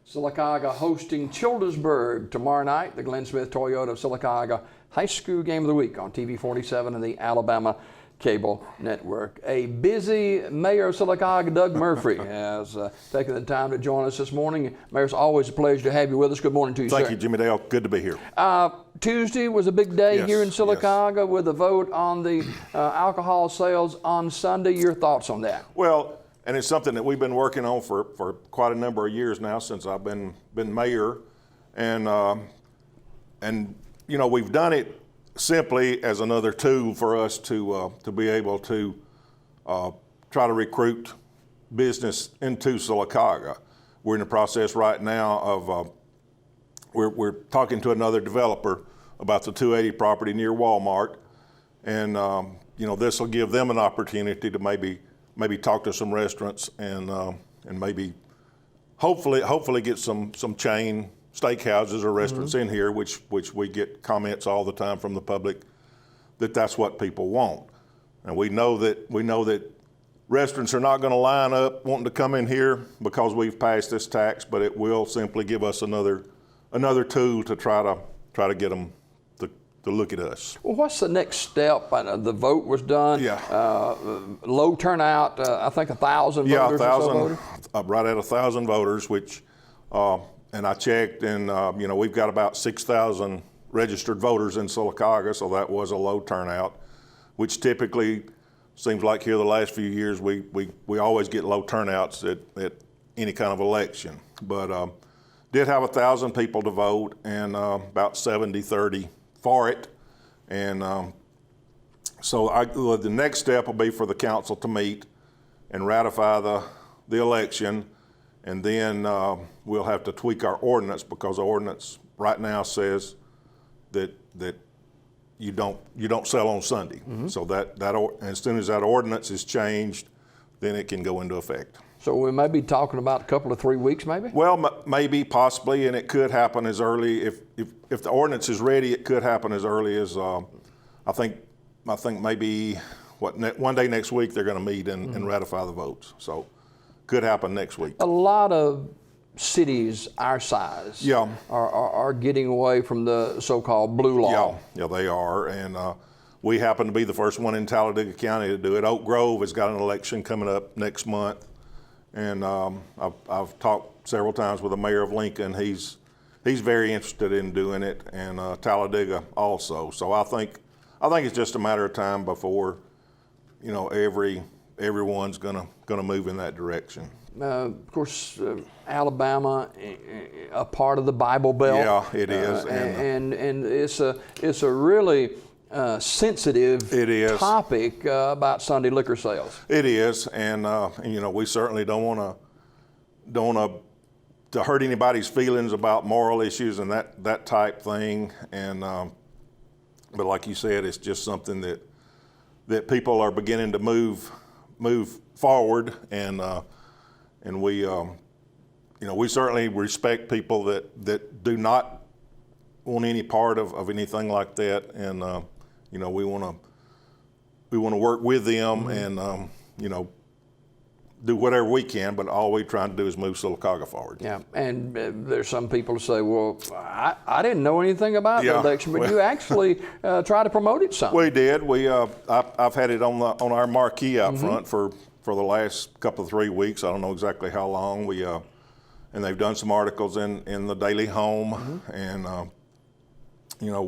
Sylacauga hosting Childersburg tomorrow night. The Glenn Smith Toyota of Sylacauga High School Game of the Week on TV 47 and the Alabama Cable Network. A busy Mayor of Sylacauga, Doug Murphree, has taken the time to join us this morning. Mayor, it's always a pleasure to have you with us. Good morning to you, sir. Thank you, Jimmy Dale. Good to be here. Tuesday was a big day here in Sylacauga with a vote on the alcohol sales on Sunday. Your thoughts on that? Well, and it's something that we've been working on for quite a number of years now since I've been mayor, and you know, we've done it simply as another tool for us to be able to try to recruit business into Sylacauga. We're in the process right now of we're talking to another developer about the 280 property near Walmart, and you know, this will give them an opportunity to maybe talk to some restaurants and maybe hopefully get some chain steakhouses or restaurants in here, which we get comments all the time from the public that that's what people want. And we know that restaurants are not going to line up wanting to come in here because we've passed this tax, but it will simply give us another tool to try to get them to look at us. Well, what's the next step? The vote was done. Yeah. Low turnout. I think 1,000 voters. Yeah, 1,000. Right at 1,000 voters, which, and I checked, and you know, we've got about 6,000 registered voters in Sylacauga, so that was a low turnout, which typically seems like here the last few years we always get low turnouts at any kind of election. But did have 1,000 people to vote, and about 70-30 for it, and so the next step will be for the council to meet and ratify the election, and then we'll have to tweak our ordinance, because the ordinance right now says that you don't sell on Sunday. So that as soon as that ordinance is changed, then it can go into effect. So we may be talking about a couple of 3 weeks, maybe? Well, maybe, possibly, and it could happen as early, if the ordinance is ready, it could happen as early as, I think maybe, one day next week they're going to meet and ratify the votes. So could happen next week. A lot of cities our size are getting away from the so-called blue law. Yeah, they are, and we happen to be the first one in Talladega County to do it. Oak Grove has got an election coming up next month. And I've talked several times with the mayor of Lincoln. He's very interested in doing it, and Talladega also. So I think it's just a matter of time before, you know, everyone's gonna move in that direction. Of course, Alabama, a part of the Bible Belt. Yeah, it is, and it's a really sensitive topic about Sunday liquor sales. It is, and you know, we certainly don't want to hurt anybody's feelings about moral issues and that type thing. And but like you said, it's just something that people are beginning to move forward, and we you know, we certainly respect people that do not want any part of anything like that, and you know, we want to work with them and you know, do whatever we can, but all we're trying to do is move Sylacauga forward. Yeah, and there's some people who say, well, I didn't know anything about the election, but you actually try to promote it some. We did. I've had it on our marquee out front for the last couple of 3 weeks. I don't know exactly how long. And they've done some articles in the Daily Home, and you know,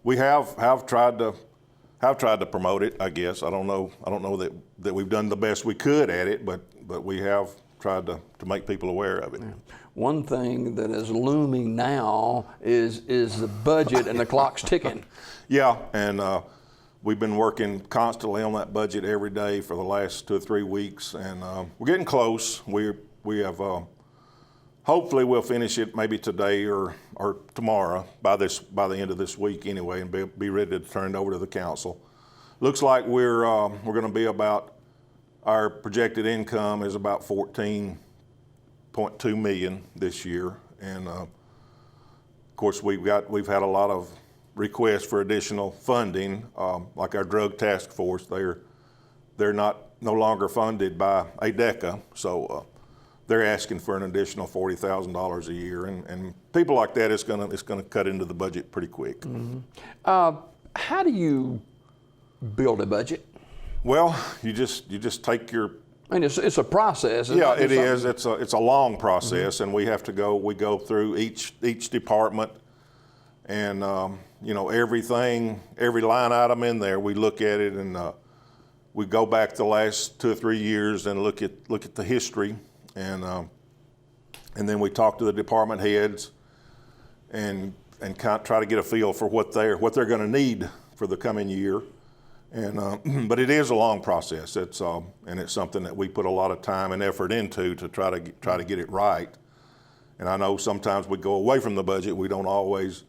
we have tried to promote it, I guess. I don't know that we've done the best we could at it, but we have tried to make people aware of it. Yeah. One thing that is looming now is the budget, and the clock's ticking. Yeah, and we've been working constantly on that budget every day for the last 2 or 3 weeks, and we're getting close. We have hopefully we'll finish it maybe today or tomorrow, by the end of this week anyway, and be ready to turn it over to the council. Looks like we're going to be about, our projected income is about $14.2 million this year, and of course we've had a lot of requests for additional funding, like our drug task force. They're no longer funded by ADECA, so they're asking for an additional $40,000 a year, and people like that, it's gonna cut into the budget pretty quick. How do you build a budget? Well, you just take your. I mean, it's a process. Yeah, it is. It's a long process, and we go through each department, and everything, every line item in there, we look at it, and we go back the last 2 or 3 years and look at the history, and then we talk to the department heads, and kind of try to get a feel for what they're going to need for the coming year. And but it is a long process. It's something that we put a lot of time and effort into to try to get it right. And I know sometimes we go away from the budget. We don't always.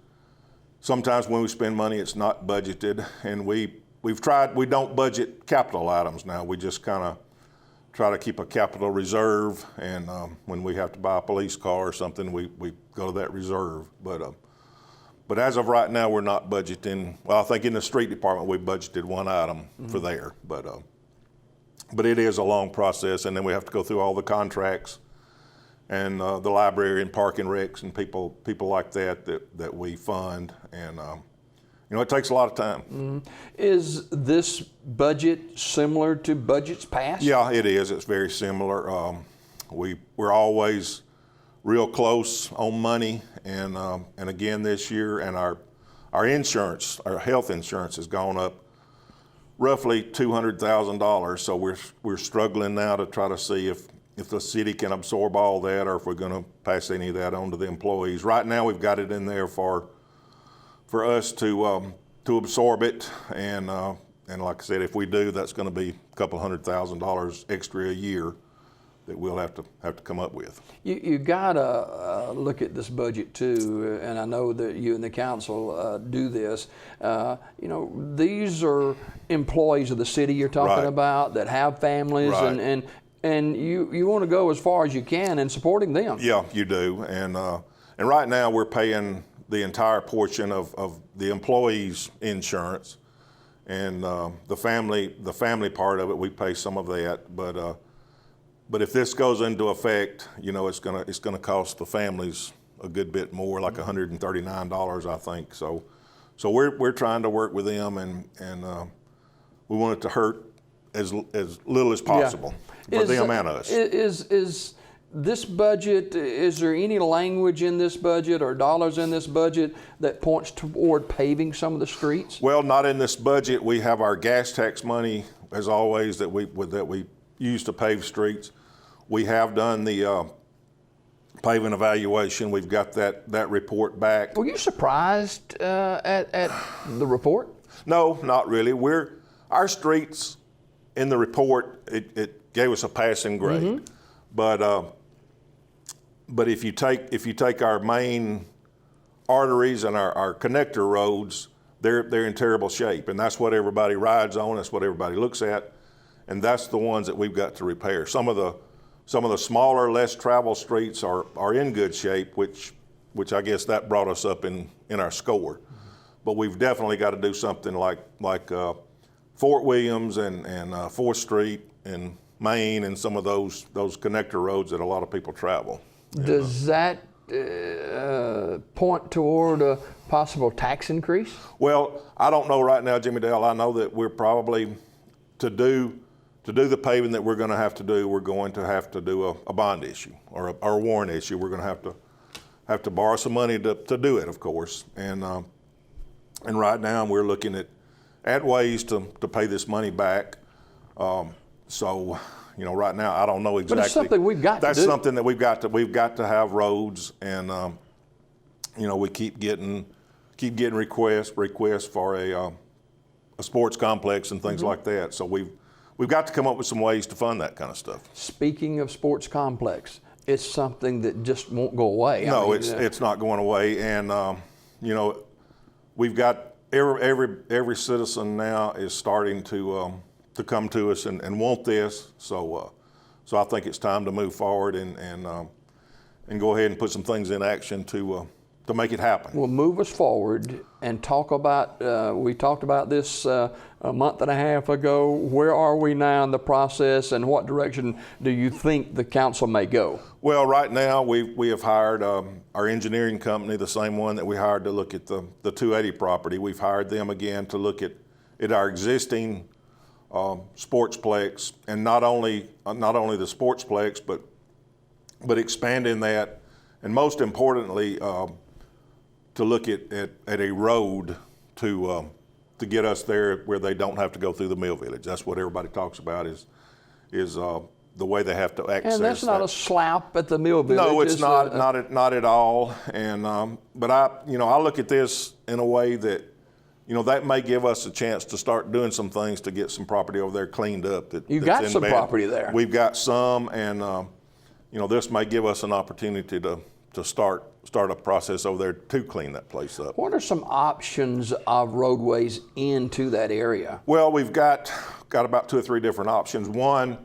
Sometimes when we spend money, it's not budgeted, and we've tried. We don't budget capital items now. We just kind of try to keep a capital reserve, and when we have to buy a police car or something, we go to that reserve. But as of right now, we're not budgeting. Well, I think in the street department, we budgeted one item for there. But it is a long process, and then we have to go through all the contracts and the library and park and recs and people like that we fund. And it takes a lot of time. Is this budget similar to budgets past? Yeah, it is. It's very similar. We're always real close on money, and again this year, and our insurance, our health insurance, has gone up roughly $200,000. So we're struggling now to try to see if the city can absorb all that, or if we're going to pass any of that on to the employees. Right now, we've got it in there for us to absorb it, and like I said, if we do, that's going to be a couple $100,000 extra a year that we'll have to come up with. You gotta look at this budget too, and I know that you and the council do this. These are employees of the city you're talking about that have families, and you want to go as far as you can in supporting them. Yeah, you do, and right now we're paying the entire portion of the employees' insurance, and the family part of it, we pay some of that, but if this goes into effect, it's gonna cost the families a good bit more, like $139, I think. So we're trying to work with them, and we want it to hurt as little as possible for them and us. Is this budget? Is there any language in this budget or dollars in this budget that points toward paving some of the streets? Well, not in this budget. We have our gas tax money, as always, that we use to pave streets. We have done the paving evaluation. We've got that report back. Were you surprised at the report? No, not really. Our streets in the report, it gave us a passing grade. But if you take our main arteries and our connector roads, they're in terrible shape, and that's what everybody rides on. That's what everybody looks at. And that's the ones that we've got to repair. Some of the smaller, less traveled streets are in good shape, which I guess that brought us up in our score. But we've definitely got to do something like Fort Williams and 4th Street and Main and some of those connector roads that a lot of people travel. Does that point toward a possible tax increase? Well, I don't know right now, Jimmy Dale. I know that we're probably to do the paving that we're going to have to do, we're going to have to do a bond issue or a warrant issue. We're going to have to borrow some money to do it, of course. And right now we're looking at ways to pay this money back. So right now I don't know exactly. But it's something we've got to do. That's something that we've got to have roads, and we keep getting requests for a sports complex and things like that. So we've got to come up with some ways to fund that kind of stuff. Speaking of sports complex, it's something that just won't go away. No, it's not going away, and we've got every citizen now is starting to come to us and want this. So I think it's time to move forward and go ahead and put some things in action to make it happen. Well, move us forward and talk about, we talked about this a month and a half ago. Where are we now in the process, and what direction do you think the council may go? Well, right now we have hired our engineering company, the same one that we hired to look at the 280 property. We've hired them again to look at our existing sportsplex, and not only the sportsplex, but expanding that, and most importantly, to look at a road to get us there where they don't have to go through the mill village. That's what everybody talks about is the way they have to access. And that's not a slap at the mill village. No, it's not not at all. And but I look at this in a way that that may give us a chance to start doing some things to get some property over there cleaned up. You've got some property there. We've got some, and this may give us an opportunity to start a process over there to clean that place up. What are some options of roadways into that area? Well, we've got about 2 or 3 different options. One,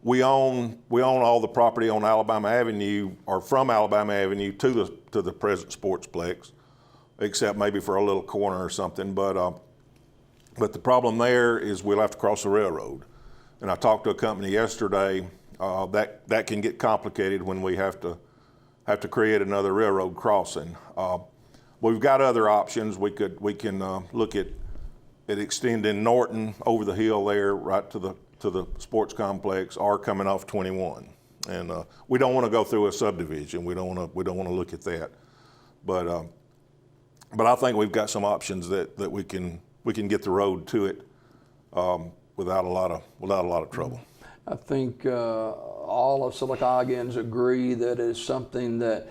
we own all the property on Alabama Avenue, or from Alabama Avenue to the present sportsplex, except maybe for a little corner or something. But the problem there is we'll have to cross the railroad. And I talked to a company yesterday that can get complicated when we have to create another railroad crossing. We've got other options. We can look at extending Norton over the hill there right to the sports complex, or coming off 21. And we don't want to go through a subdivision. We don't want to look at that. But I think we've got some options that we can get the road to it without a lot of trouble. I think all of Sylacaugans agree that it's something that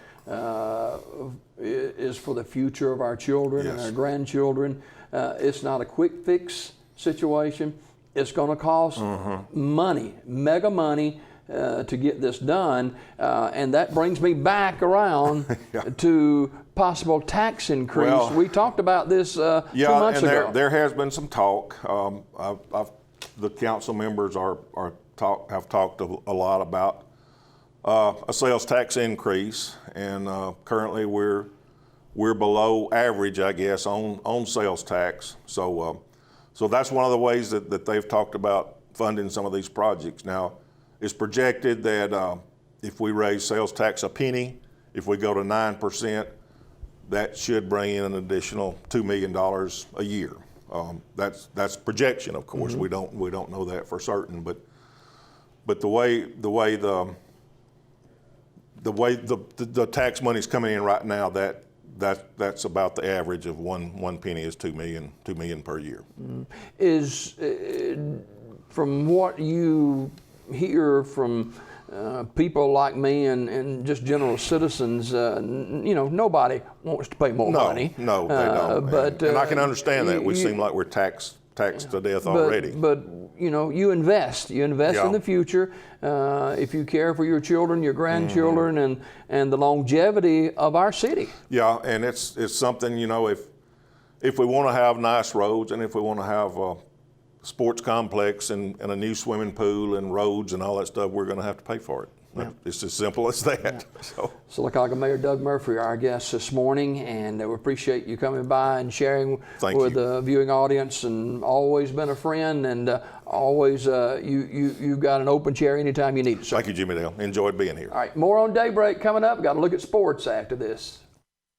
is for the future of our children. Yes. And our grandchildren. It's not a quick fix situation. It's going to cost money, mega money, to get this done. And that brings me back around to possible tax increase. Well, we talked about this 2 months ago. There has been some talk. The council members have talked a lot about a sales tax increase, and currently we're below average, I guess, on sales tax. So that's one of the ways that they've talked about funding some of these projects. Now, it's projected that if we raise sales tax a penny, if we go to 9%, that should bring in an additional $2 million a year. That's projection, of course. We don't know that for certain, but the way the tax money's coming in right now, that's about the average of one penny is $2 million per year. Is from what you hear from people like me and just general citizens, nobody wants to pay more money. No, they don't. And I can understand that. We seem like we're taxed to death already. But you invest in the future. If you care for your children, your grandchildren, and the longevity of our city. Yeah, and it's something, if we want to have nice roads, and if we want to have a sports complex and a new swimming pool and roads and all that stuff, we're going to have to pay for it. Yeah. It's as simple as that. Yeah. Sylacauga Mayor Doug Murphree, our guest this morning, and we appreciate you coming by and sharing with the viewing audience, and always been a friend, and always you've got an open chair anytime you need it. Thank you, Jimmy Dale. Enjoyed being here. All right, more on Daybreak coming up. Got to look at sports after this.